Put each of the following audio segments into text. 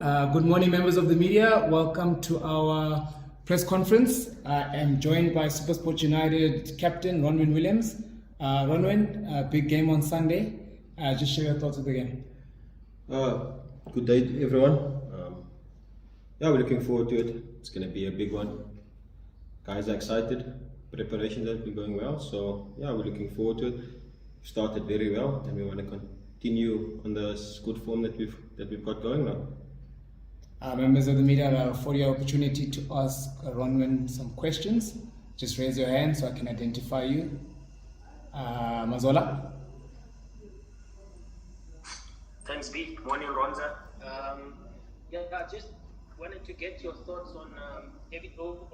Good morning, members of the media. Welcome to our press conference. I am joined by SuperSport United captain Ronwen Williams. Ronwen, big game on Sunday. Just share your thoughts of the game. Good day, everyone. Yeah, we're looking forward to it. It's going to be a big one. Guys are excited. Preparations have been going well, so yeah, we're looking forward to it. We've started very well, and we want to continue on this good form that we've got going now. Members of the media will afford you an opportunity to ask Ronwen some questions. Just raise your hand so I can identify you. Mazola. Thanks, B. Morning, Ronza. I just wanted to get your thoughts on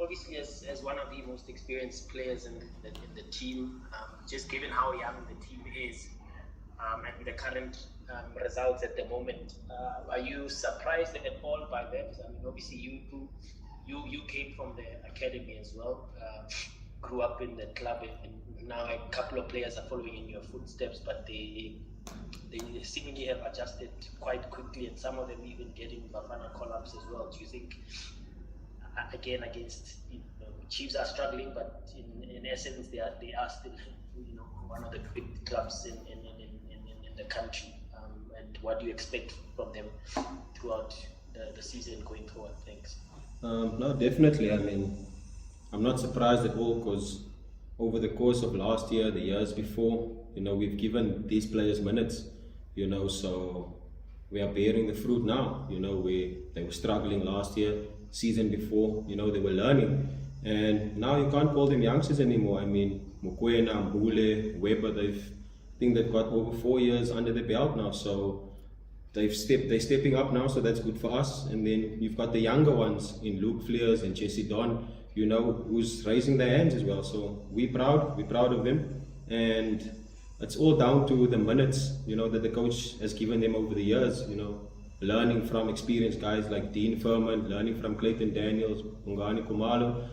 obviously as one of the most experienced players in the team, just given how young the team is and the current results at the moment. Are you surprised at all by that? I mean, obviously you came from the academy as well, grew up in the club, and now a couple of players are following in your footsteps, but they seemingly have adjusted quite quickly, and some of them even getting Bafana call-ups as well. Do you think, again, against Chiefs are struggling, but in essence they are still one of the big clubs in the country? And what do you expect from them throughout the season going forward? Thanks. No, definitely. I mean, I'm not surprised at all, because over the course of last year, the years before, we've given these players minutes, so we are bearing the fruit now. They were struggling last year, season before, they were learning, and now you can't call them youngsters anymore. I mean, Mokoena, Mbule, Weber, they've got over 4 years under the belt now, so they're stepping up now, so that's good for us. And then you've got the younger ones in Luke Fleers and Jesse Don, who's raising their hands as well. So we're proud of them, and it's all down to the minutes, that the coach has given them over the years, learning from experienced guys like Dean Furman, learning from Clayton Daniels, Ungani Kumalo,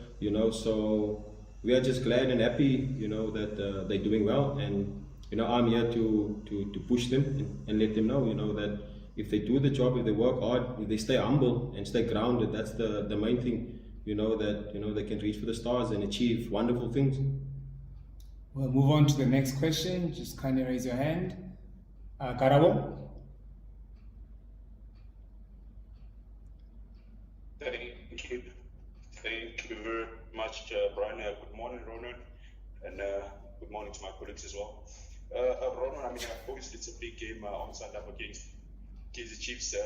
so we are just glad and happy, that they're doing well. And I'm here to push them and let them know, that if they do the job, if they work hard, if they stay humble and stay grounded, that's the main thing, that they can reach for the stars and achieve wonderful things. We'll move on to the next question. Just kindly raise your hand. Karabo. Thank you very much, Brian. Good morning, Ronan, and good morning to my colleagues as well. Ronan, I mean, obviously it's a big game on Sunday up against Kaizer Chiefs.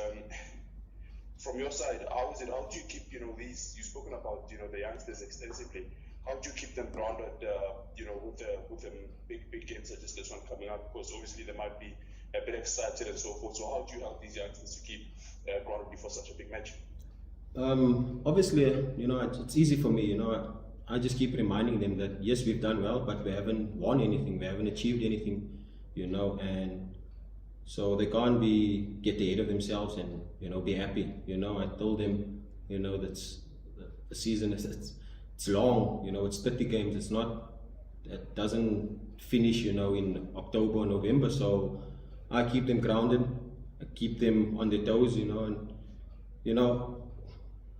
From your side, how is it? How do you keep, these? You've spoken about, the youngsters extensively. How do you keep them grounded, with them big games such as this one coming up? Because obviously they might be a bit excited and so forth. So how do you help these youngsters to keep grounded before such a big match? Obviously, it's easy for me. I just keep reminding them that yes, we've done well, but we haven't won anything. We haven't achieved anything, and so they can't get ahead of themselves and be happy. I told them, that's the season it's long. It's 30 games. It doesn't finish in October or November. So I keep them grounded. I keep them on their toes. And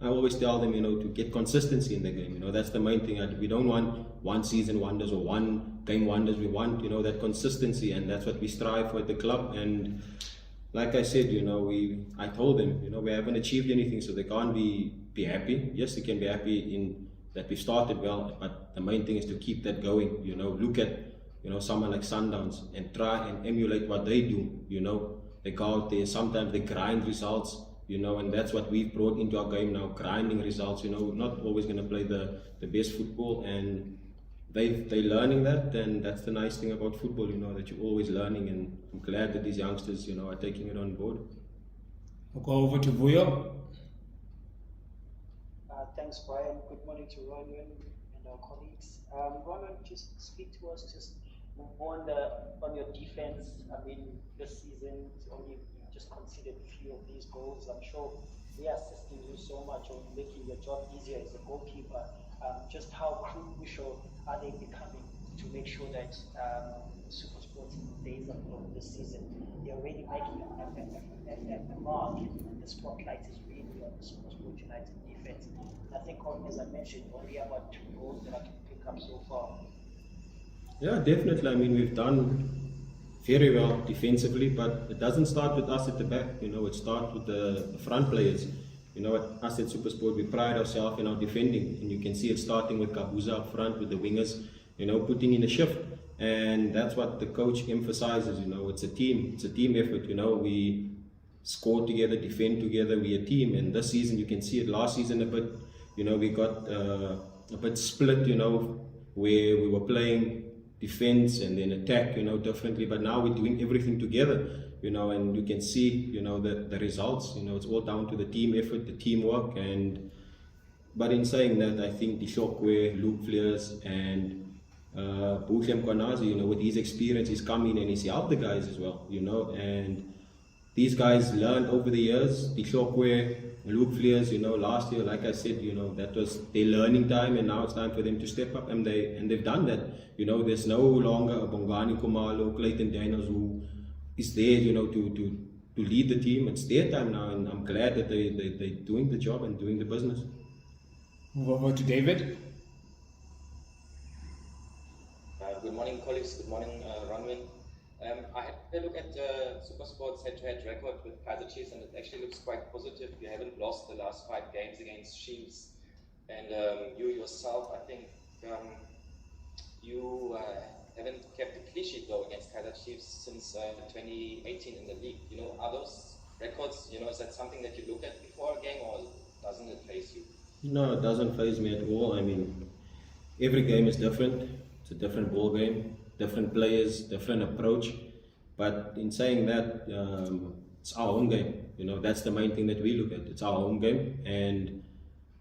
I always tell them, to get consistency in the game. That's the main thing. We don't want one season wonders or one game wonders. We want, that consistency, and that's what we strive for at the club. And like I said, I told them, we haven't achieved anything, so they can't be happy. Yes, they can be happy in that we started well, but the main thing is to keep that going. Look at, someone like Sundowns and try and emulate what they do. They go out there, sometimes they grind results. And that's what we've brought into our game now, grinding results. We're not always going to play the best football, and they're learning that, and that's the nice thing about football, that you're always learning, and I'm glad that these youngsters, are taking it on board. We'll go over to Vuyo. Thanks, Brian. Good morning to Ronwen and our colleagues. Ronwen, just speak to us just on your defense. I mean, this season it's only just conceded a few of these goals. I'm sure they are assisting you so much on making your job easier as a goalkeeper. Just how crucial are they becoming to make sure that SuperSport stays afloat this season. They're already making a mark, and the spotlight is really on the SuperSport United defense. And I think, as I mentioned, only about 2 goals that I can pick up so far. Yeah, definitely. I mean, we've done very well defensively, but it doesn't start with us at the back. It starts with the front players. Us at SuperSport, we pride ourselves in our defending, and you can see it starting with Kabuza up front, with the wingers, putting in a shift. And that's what the coach emphasizes. It's a team effort. We score together, defend together, we're a team. And this season, you can see it. Last season a bit, we got a bit split, where we were playing defense and then attack, differently. But now we're doing everything together, and you can see, the results. It's all down to the team effort, the teamwork. But in saying that, I think DStv, Luke Fleers, and Bouchem Kwanazi, with his experience, he's come in and he's helped the guys as well, and these guys learned over the years. DStv, Luke Fleers, last year, like I said, that was their learning time, and now it's time for them to step up, and they've done that. There's no longer a Bongani Kumalo, Clayton Daniels who is there, to lead the team. It's their time now, and I'm glad that they're doing the job and doing the business. Move over to David. Good morning, colleagues. Good morning, Ronwin. I had a look at SuperSport's head-to-head record with Kaizer Chiefs, and it actually looks quite positive. You haven't lost the last 5 games against Chiefs, and you yourself, I think, you haven't kept a clean sheet though against Kaizer Chiefs since 2018 in the league. Are those records? Is that something that you look at before a game, or doesn't it faze you? No, it doesn't faze me at all. I mean, every game is different. It's a different ball game, different players, different approach. But in saying that, it's our home game. That's the main thing that we look at. It's our home game, and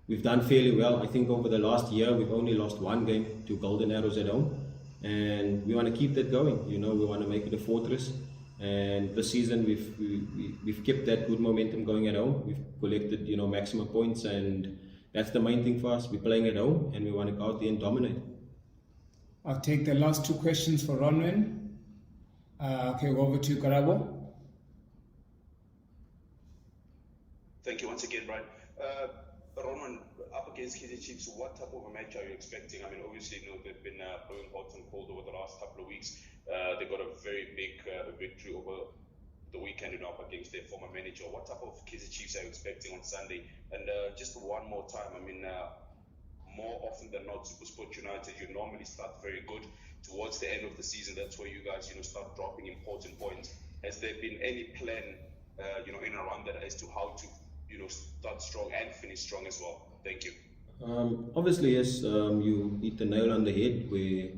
we've done fairly well. I think over the last year, we've only lost 1 game to Golden Arrows at home, and we want to keep that going. We want to make it a fortress. And this season, we've kept that good momentum going at home. We've collected, maximum points, and that's the main thing for us. We're playing at home, and we want to go out there and dominate. I'll take the last 2 questions for Ronwin. Okay, over to Karabo. Thank you once again, Brian. Ronwin, up against Kaizer Chiefs, what type of a match are you expecting? I mean, obviously, they've been blowing hot and cold over the last couple of weeks. They got a very big victory over the weekend, up against their former manager. What type of Kaizer Chiefs are you expecting on Sunday? And just one more time, I mean, more often than not, SuperSport United, you normally start very good. Towards the end of the season, that's where you guys, start dropping important points. Has there been any plan, in and around that as to how to, start strong and finish strong as well? Thank you. Obviously, yes, you hit the nail on the head where,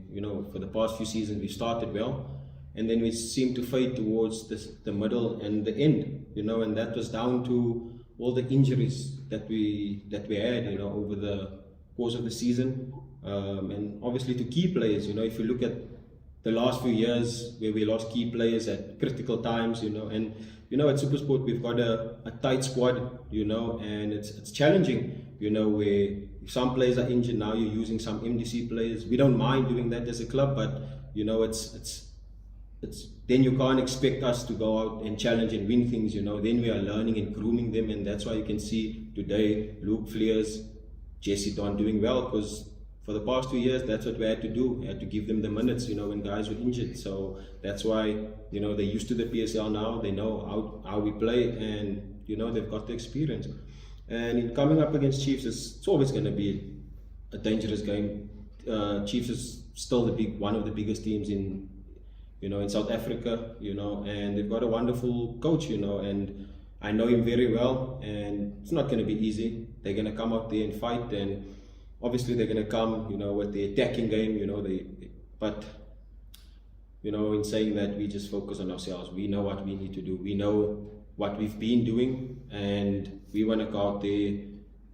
for the past few seasons, we started well, and then we seem to fade towards the middle and the end, and that was down to all the injuries that we had, over the course of the season, and obviously to key players. If you look at the last few years where we lost key players at critical times, and at SuperSport we've got a tight squad, and it's challenging, where if some players are injured now, you're using some MDC players. We don't mind doing that as a club, but it's then you can't expect us to go out and challenge and win things. Then we are learning and grooming them, and that's why you can see today Luke Fleers, Jesse Don doing well, because for the past 2 years, that's what we had to do. We had to give them the minutes, when guys were injured. So that's why, they're used to the PSL now. They know how we play, and, they've got the experience. And in coming up against Chiefs, it's always going to be a dangerous game. Chiefs is still one of the biggest teams in South Africa, and they've got a wonderful coach, and I know him very well, and it's not going to be easy. They're going to come out there and fight, and obviously they're going to come, with the attacking game, but in saying that, we just focus on ourselves. We know what we need to do. We know what we've been doing, and we want to go out there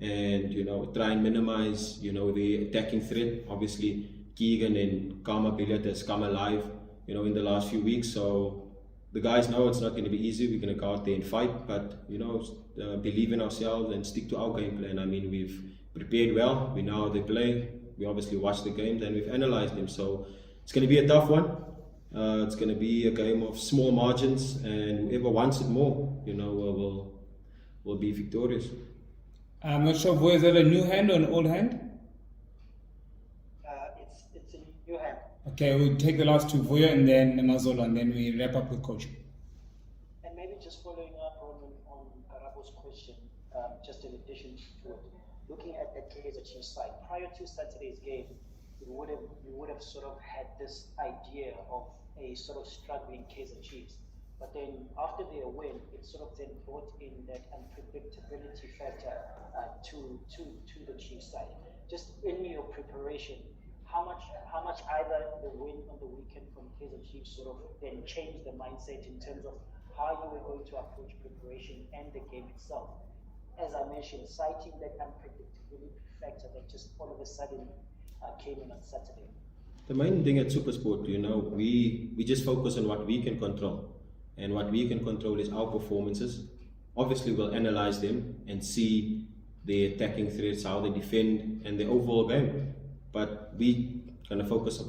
and, try and minimize, the attacking threat. Obviously, Keegan and Karma Billiard has come alive, in the last few weeks, so the guys know it's not going to be easy. We're going to go out there and fight, but believe in ourselves and stick to our game plan. I mean, we've prepared well. We know how they play. We obviously watch the games and we've analyzed them. So it's going to be a tough one. It's going to be a game of small margins, and whoever wants it more, will be victorious. I'm not sure, is that a new hand or an old hand? It's a new hand. Okay, we'll take the last two, Voya and then Mazola, and then we wrap up with coach. And maybe just following up on Karabo's question, just in addition to it, looking at the Kaizer Chiefs side, prior to Saturday's game, you would have sort of had this idea of a sort of struggling Kaizer Chiefs. But then after their win, it sort of then brought in that unpredictability factor to the Chiefs side. Just in your preparation, how much either the win on the weekend from Kaizer Chiefs sort of then changed the mindset in terms of how you were going to approach preparation and the game itself? As I mentioned, citing that unpredictability factor that just all of a sudden came in on Saturday. The main thing at SuperSport, we just focus on what we can control. And what we can control is our performances. Obviously, we'll analyze them and see the attacking threats, how they defend, and the overall game. But we kind of focus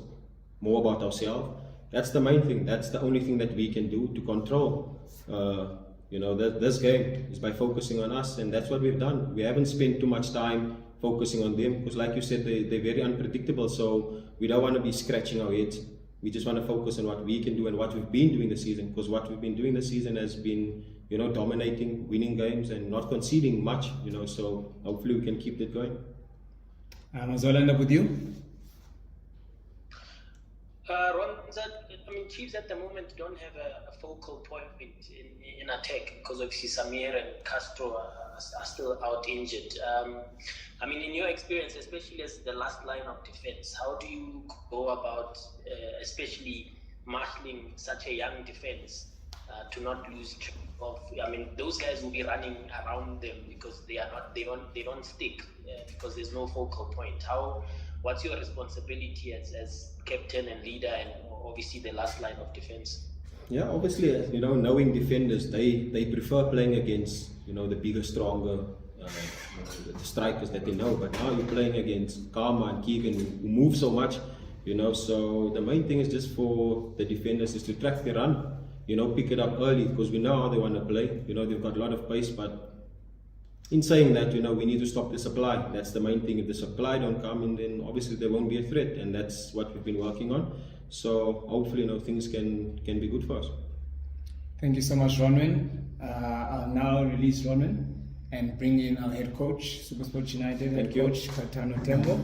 more about ourselves. That's the main thing. That's the only thing that we can do to control. This game is by focusing on us, and that's what we've done. We haven't spent too much time focusing on them because, like you said, they're very unpredictable. So we don't want to be scratching our heads. We just want to focus on what we can do and what we've been doing this season, because what we've been doing this season has been, dominating, winning games and not conceding much, so hopefully we can keep that going. I'll end up with you. Ron, Chiefs at the moment don't have a focal point in attack because obviously Samir and Castro are still out injured. In your experience, especially as the last line of defense, how do you go about especially marshalling such a young defense to not lose track of? Those guys will be running around them because they don't stick because there's no focal point. What's your responsibility as captain and leader and obviously the last line of defense? Yeah, obviously, knowing defenders, they prefer playing against, the bigger, stronger, the strikers that they know. But now you're playing against Karma and Keegan who move so much, so the main thing is just for the defenders is to track the run, pick it up early because we know how they want to play. They've got a lot of pace, but in saying that, we need to stop the supply. That's the main thing. If the supply don't come in, then obviously there won't be a threat, and that's what we've been working on. So hopefully, things can be good for us. Thank you so much, Ronwin. I'll now release Ronwin and bring in our head coach, SuperSport United head coach, Kaitano Tembo.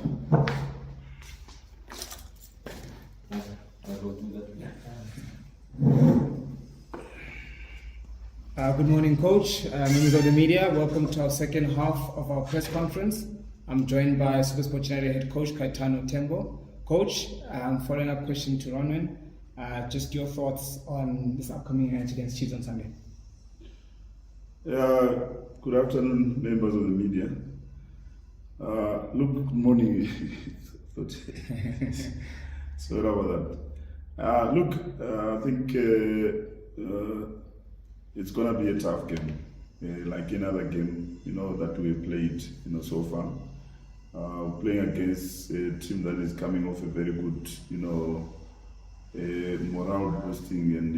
Good morning, Coach. Members of the media, welcome to our second half of our press conference. I'm joined by SuperSport United head coach, Kaitano Tembo. Coach, following up question to Ronwin, just your thoughts on this upcoming match against Chiefs on Sunday. Good afternoon, members of the media. Good morning. Sorry about that. I think it's going to be a tough game, like another game, that we played, so far. Playing against a team that is coming off a very good, morale boosting and,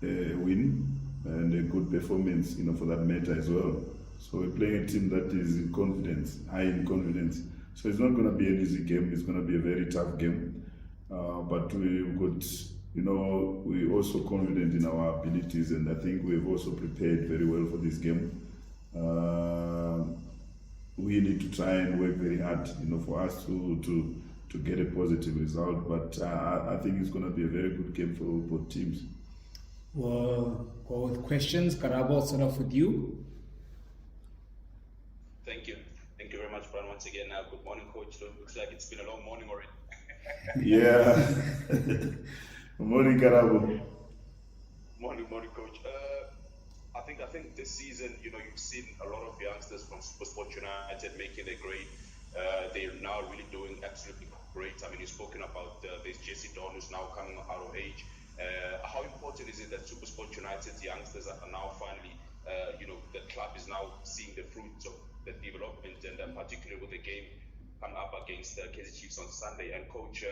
win and a good performance, for that matter as well. So we're playing a team that is in confidence, high in confidence. So it's not going to be an easy game. It's going to be a very tough game. But we've got, we're also confident in our abilities, and I think we've also prepared very well for this game. We need to try and work very hard, for us to get a positive result. But I think it's going to be a very good game for both teams. We'll go with questions. Karabo, I'll start off with you. Thank you. Thank you very much, Brian. Once again, good morning, Coach. So it looks like it's been a long morning already. Yeah. Good morning, Karabo. Morning, Coach. I think this season, you've seen a lot of youngsters from SuperSport United making their grade. They're now really doing absolutely great. You've spoken about this Jesse Dawn who's now coming out of age. How important is it that SuperSport United's youngsters are now finally, the club is now seeing the fruits of the development, and particularly with the game come up against the Kaizer Chiefs on Sunday. And Coach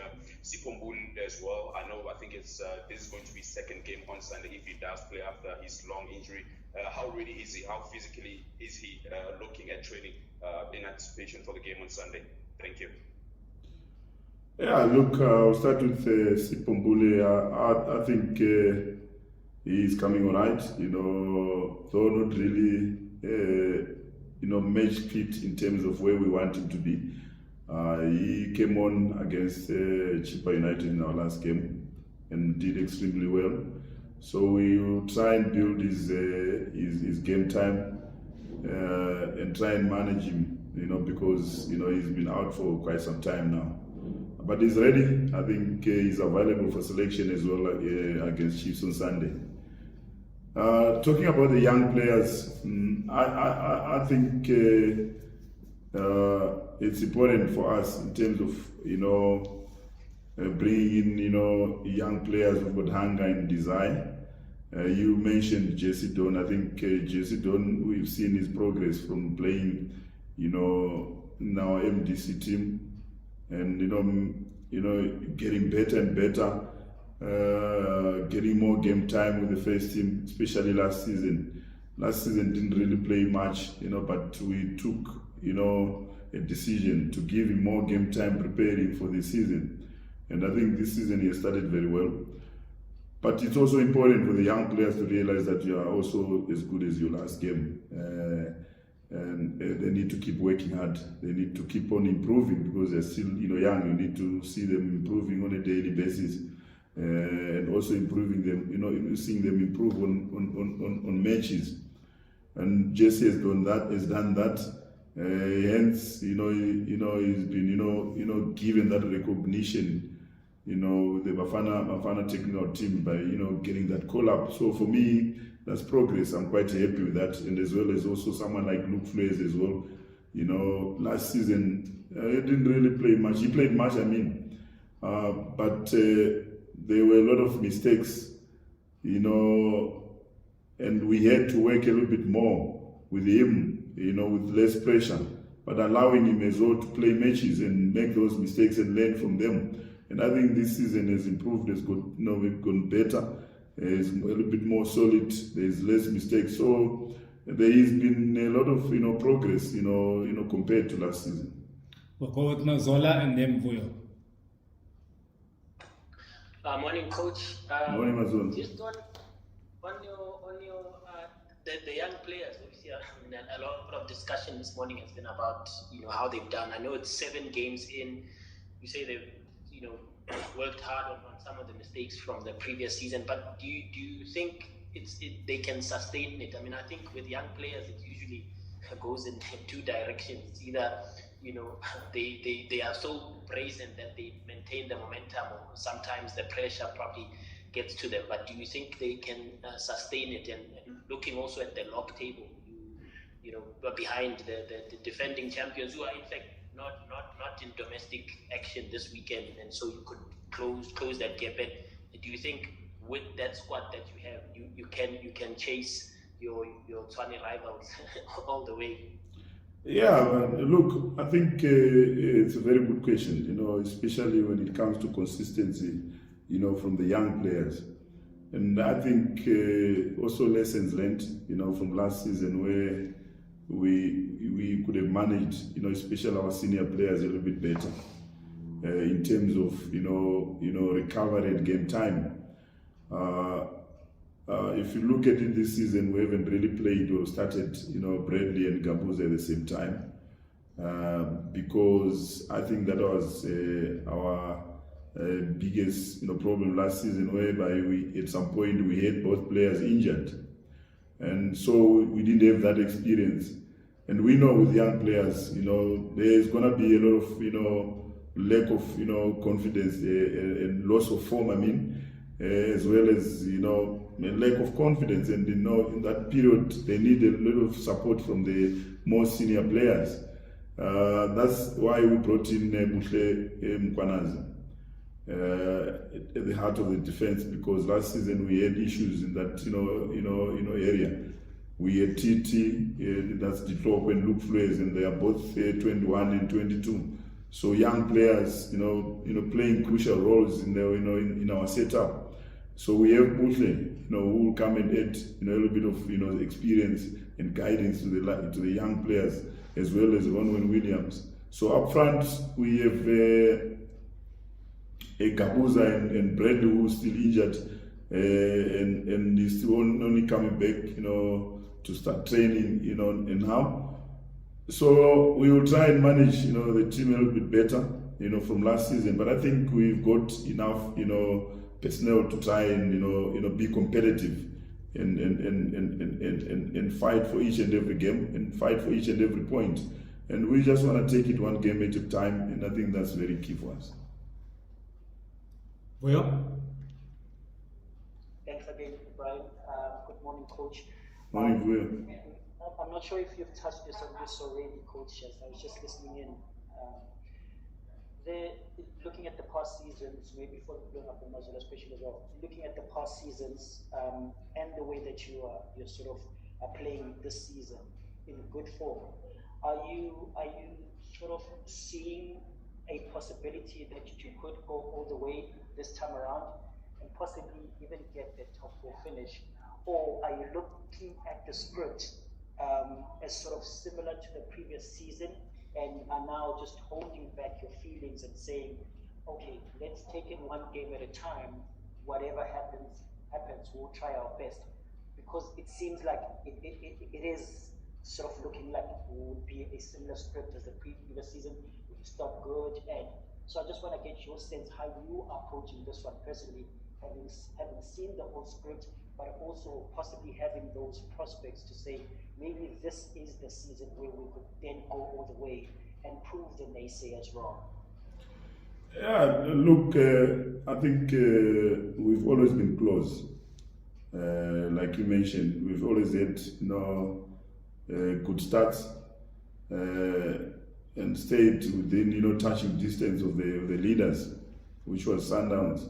Sipombuli as well. I think this is going to be second game on Sunday if he does play after his long injury. How ready is he? How physically is he looking at training in anticipation for the game on Sunday? Thank you. Yeah, look, I'll start with Sipombuli. I think he's coming all right, though not really, match fit in terms of where we want him to be. He came on against SuperSport United in our last game and did extremely well. So we will try and build his game time and try and manage him, because he's been out for quite some time now. But he's ready. I think he's available for selection as well against Chiefs on Sunday. Talking about the young players, I think it's important for us in terms of bringing in young players who've got hunger and desire. You mentioned Jesse Don. I think Jesse Don, we've seen his progress from playing in our MDC team, and getting better and better, getting more game time with the first team, especially last season. Last season didn't really play much, but we took a decision to give him more game time preparing for the season, and I think this season he has started very well. But it's also important for the young players to realize that you are also as good as your last game. And they need to keep working hard. They need to keep on improving because they're still young. You need to see them improving on a daily basis, and also improving them, seeing them improve on matches. And Jesse has done that. Hence, he's been given that recognition, with the Bafana technical team by getting that call up. So for me, that's progress. I'm quite happy with that, and as well as also someone like Luke Flores as well. Last season he didn't really play much. He played much, but there were a lot of mistakes, and we had to work a little bit more with him, with less pressure, but allowing him as well to play matches and make those mistakes and learn from them. And I think this season has improved. We've gone better. It's a little bit more solid. There's less mistakes. So there has been a lot of progress, compared to last season. We'll go with Mazola and then Vuyo. Morning, Coach. Morning, Mazola. Just on your the young players. Obviously, a lot of discussion this morning has been about how they've done. I know it's 7 games in. You say they've worked hard on some of the mistakes from the previous season, but do you think they can sustain it? I think with young players it usually goes in 2 directions. It's either they are so brazen that they maintain the momentum, or sometimes the pressure probably gets to them. But do you think they can sustain it? And looking also at the log table, behind the defending champions, who are in fact not in domestic action this weekend, and so you could close that gap. And do you think with that squad that you have, you can chase your Tshwane rivals all the way? Yeah, look, I think it's a very good question, especially when it comes to consistency, from the young players. And I think also lessons learned, from last season where we could have managed, especially our senior players a little bit better in terms of, recovery and game time. If you look at it this season, we haven't really played or started, Bradley and Gambuza at the same time, because I think that was our biggest, problem last season, whereby at some point we had both players injured, and so we didn't have that experience. And we know with young players, there's gonna be a lot of, lack of, confidence and loss of form. As well as a lack of confidence, and in that period they need a lot of support from the more senior players. That's why we brought in Buhle Mkwanazi at the heart of the defense, because last season we had issues in that area. We had TT, that's Ditlop and Luke Flores, and they are both 21 and 22. So young players, playing crucial roles in our setup. So we have Buhle, who will come and add, a little bit of, experience and guidance to the young players, as well as Ronwen Williams. So up front, we have a Gabuza and Bradley, who's still injured, and he's still only coming back, to start training, and now. So we will try and manage, the team a little bit better, from last season. But I think we've got enough, personnel to try and, be competitive and fight for each and every game and fight for each and every point. And we just want to take it one game at a time, and I think that's very key for us. Well, thanks again, Brian. Good morning, Coach. Morning, Will. I'm not sure if you've touched this on this already, Coach. As I was just listening in. Looking at the past seasons, maybe for blowing up the muzzle, especially as well. Looking at the past seasons and the way that you're sort of playing this season in good form, are you sort of seeing a possibility that you could go all the way this time around and possibly even get the top 4 finish, or are you looking at the script as sort of similar to the previous season and are now just holding back your feelings and saying, okay, let's take it one game at a time, whatever happens, we'll try our best? Because it seems like it is sort of looking like it would be a similar script as the previous season. We start good, and so I just want to get your sense how you are approaching this one personally, having seen the whole script, but also possibly having those prospects to say, maybe this is the season where we could then go all the way and prove the naysayers wrong. Yeah, look, I think we've always been close. Like you mentioned, we've always had, good starts and stayed within, touching distance of the leaders, which was Sundowns.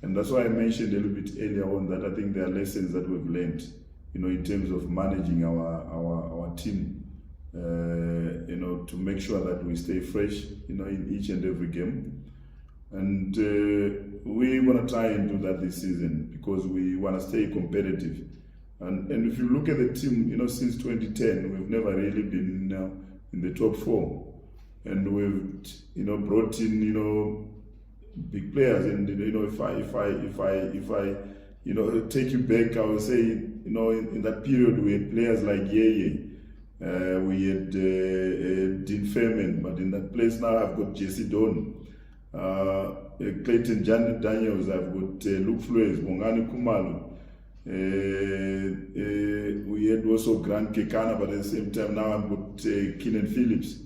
And that's why I mentioned a little bit earlier on that I think there are lessons that we've learned, in terms of managing our team, to make sure that we stay fresh, in each and every game. And we want to try and do that this season because we want to stay competitive. And if you look at the team, since 2010, we've never really been in the top 4. And we've, brought in, big players. And, if I take you back, I would say, in that period, we had players like Yeye. We had Dean Fairman, but in that place now I've got Jesse Don. Clayton Daniels, I've got Luke Flores, Bongani Kumalo. We had also Grant Kekana, but at the same time now I've got Keenan Phillips.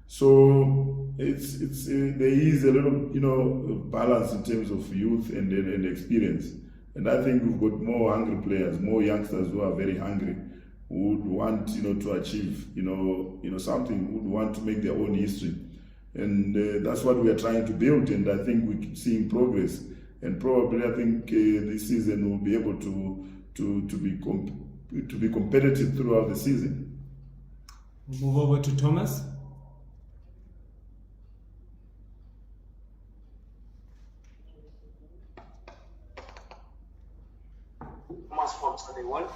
So it's there is a little balance in terms of youth and experience, and I think we've got more hungry players, more youngsters who are very hungry, who would want to achieve something, would want to make their own history. And that's what we are trying to build, and I think we keep seeing progress. And probably, I think this season we'll be able to be competitive throughout the season. We'll move over to Thomas. Thomas from Sunday One.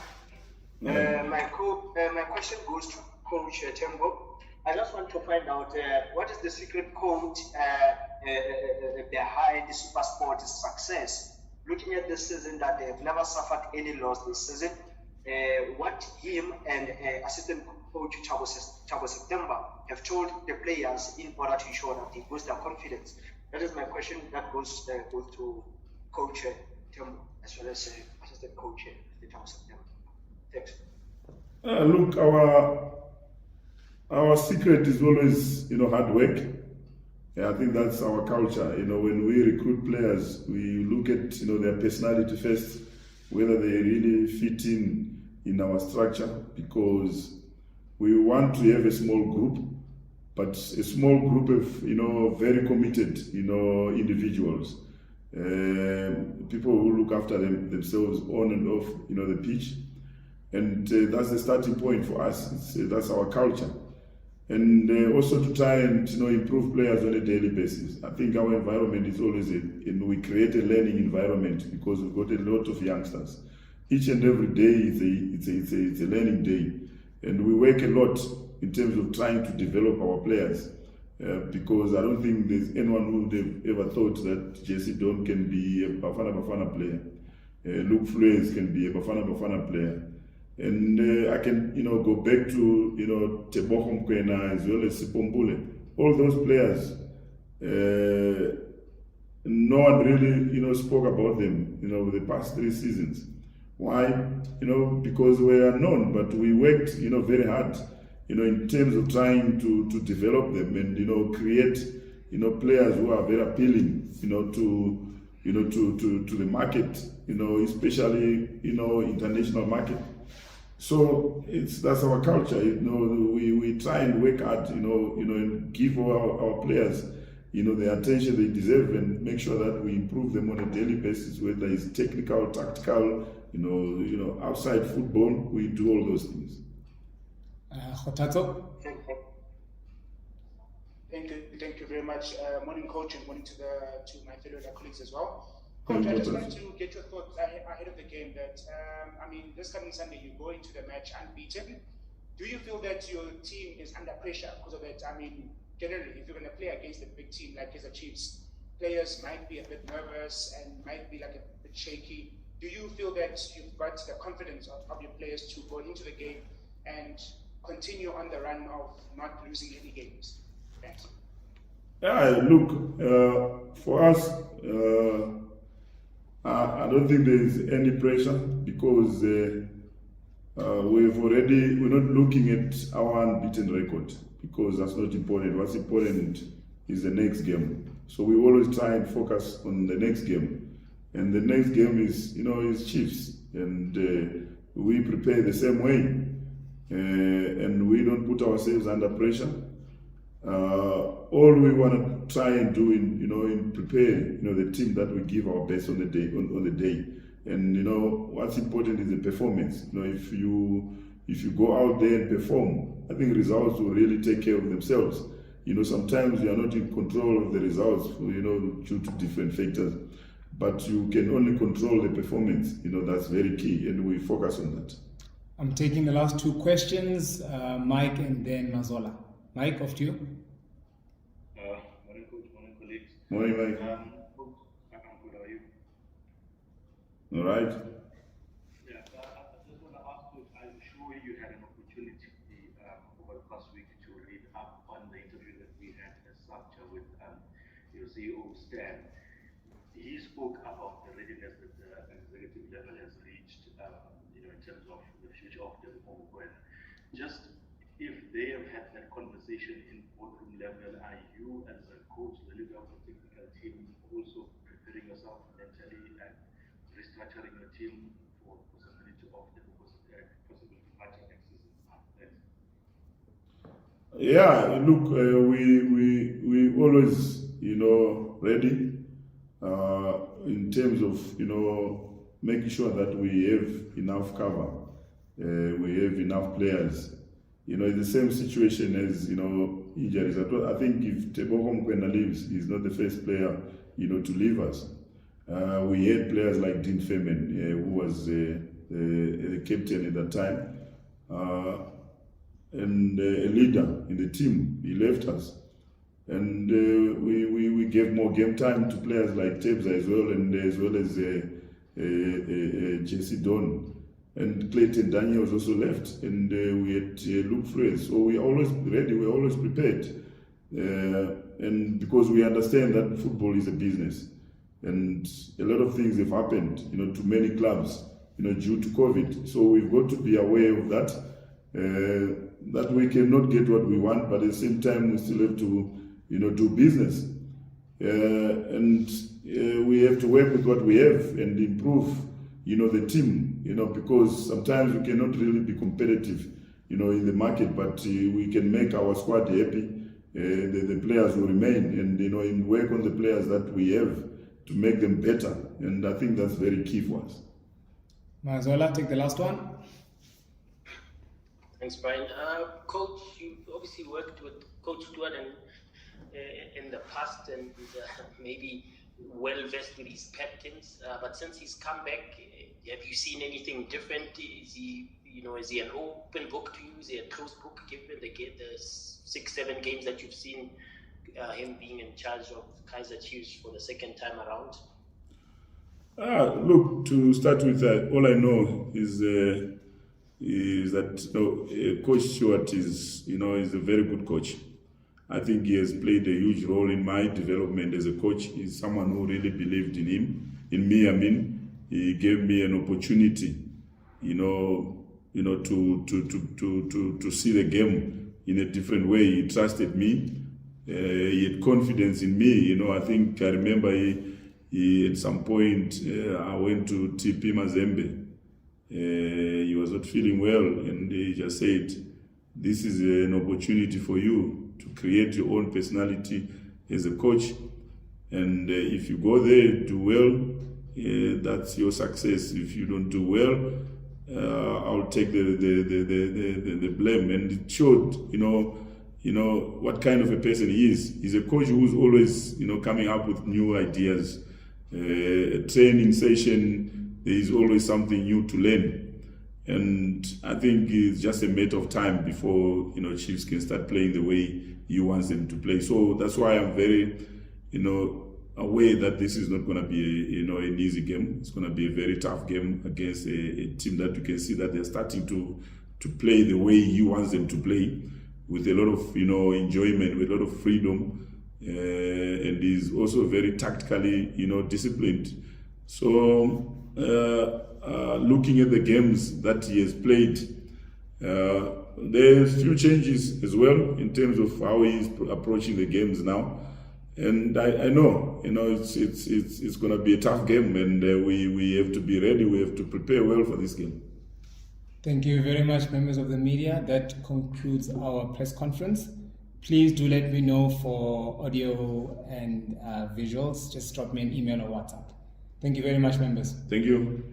My question goes to Coach Tembo. I just want to find out what is the secret code behind the SuperSport's success. Looking at this season, that they have never suffered any loss this season. What him and assistant coach Chabo September have told the players in order to ensure that they boost their confidence. That is my question. That goes to Coach Tembo as well as assistant coach Chabo September. Thanks. Look, our secret is always, hard work. Yeah, I think that's our culture. When we recruit players, we look at, their personality first, whether they really fit in our structure, because we want to have a small group, but a small group of, very committed, individuals. People who look after themselves on and off, the pitch. And that's the starting point for us. That's our culture. and also to try and improve players on a daily basis. I think our environment is always we create a learning environment because we've got a lot of youngsters. Each and every day it's a learning day, and we work a lot in terms of trying to develop our players. Because I don't think there's anyone who would have ever thought that Jesse Don can be a Bafana player. Luke Flores can be a Bafana player. And I can go back to Tebogo Mkwena as well as Sipombule. All those players, no one really spoke about them the past 3 seasons. Why? Because we are known, but we worked very hard in terms of trying to develop them and create players who are very appealing to the market, especially international market. So that's our culture. We try and work hard, and give our players the attention they deserve and make sure that we improve them on a daily basis, whether it's technical, tactical, outside football. We do all those things. Hotato? Thank you very much. Morning, coach, and morning to my fellow colleagues as well. Coach, I just wanted to get your thoughts ahead of the game. That this coming Sunday you go into the match unbeaten. Do you feel that your team is under pressure because of that? Generally, if you're going to play against a big team like Kaizer Chiefs, players might be a bit nervous and might be like a bit shaky. Do you feel that you've got the confidence of your players to go into the game and continue on the run of not losing any games? Thanks. Yeah, look, for us, I don't think there is any pressure because we're not looking at our unbeaten record because that's not important. What's important is the next game. So we always try and focus on the next game. And the next game is Chiefs. And we prepare the same way. And we don't put ourselves under pressure. All we want to try and do in prepare the team that we give our best on the day. And what's important is the performance. If you go out there and perform, I think results will really take care of themselves. Sometimes you are not in control of the results due to different factors, but you can only control the performance. That's very key, and we focus on that. I'm taking the last 2 questions, Mike and then Mazola. Mike, off to you. Morning, coach. Morning, colleagues. Morning, Mike. I'm good. How are you? All right. Yeah, I just want to ask you, I'm sure you had an opportunity over the past week to read up on the interview that we had as such with your CEO, Stan. He spoke about the readiness that the executive level has reached, in terms of the future of the Moripe. Just if they have had that conversation in boardroom level, are you as a coach, the leader of the technical team, also preparing yourself mentally and restructuring your team for possibility of the possible departure next season? Thanks. Yeah, look, we always ready in terms of making sure that we have enough cover, we have enough players. It's the same situation as injuries. I think if Tebogo Mkwena leaves, he's not the first player to leave us. We had players like Dean Femen, who was the captain at that time, and a leader in the team. He left us, and we gave more game time to players like Tebza as well as Jesse Don. And Clayton Daniels also left, and we had Luke Flores. So we are always ready, we are always prepared. And because we understand that football is a business, and a lot of things have happened, to many clubs, due to COVID. So we've got to be aware of that, that we cannot get what we want, but at the same time we still have to, do business. And we have to work with what we have and improve, the team, because sometimes we cannot really be competitive, in the market, but we can make our squad happy. The players will remain, and work on the players that we have to make them better. And I think that's very key for us. Mazola, take the last one. Thanks, Brian. Coach, you obviously worked with Coach Stewart in the past and maybe well versed with his captains. But since he's come back, have you seen anything different? Is he an open book to you? Is he a closed book given the 6-7 games that you've seen him being in charge of Kaizer Chiefs for the second time around? Look, to start with, all I know is that Coach Stewart is a very good coach. I think he has played a huge role in my development as a coach. He's someone who really believed in me. He gave me an opportunity, to see the game in a different way. He trusted me. He had confidence in me. I think I remember he at some point I went to TP Mazembe. He was not feeling well, and he just said, "This is an opportunity for you to create your own personality as a coach, and if you go there, do well, that's your success. If you don't do well, I'll take the blame." And it showed, what kind of a person he is. He's a coach who's always, coming up with new ideas. A training session, there is always something new to learn. And I think it's just a matter of time before, Chiefs can start playing the way he wants them to play. So that's why I'm very, aware that this is not going to be an easy game. It's going to be a very tough game against a team that you can see that they're starting to play the way he wants them to play, with a lot of enjoyment, with a lot of freedom, and he's also very tactically disciplined. So looking at the games that he has played, there's few changes as well in terms of how he's approaching the games now. And I know, it's going to be a tough game, and we have to be ready. We have to prepare well for this game. Thank you very much, members of the media. That concludes our press conference. Please do let me know for audio and visuals. Just drop me an email or WhatsApp. Thank you very much, members. Thank you.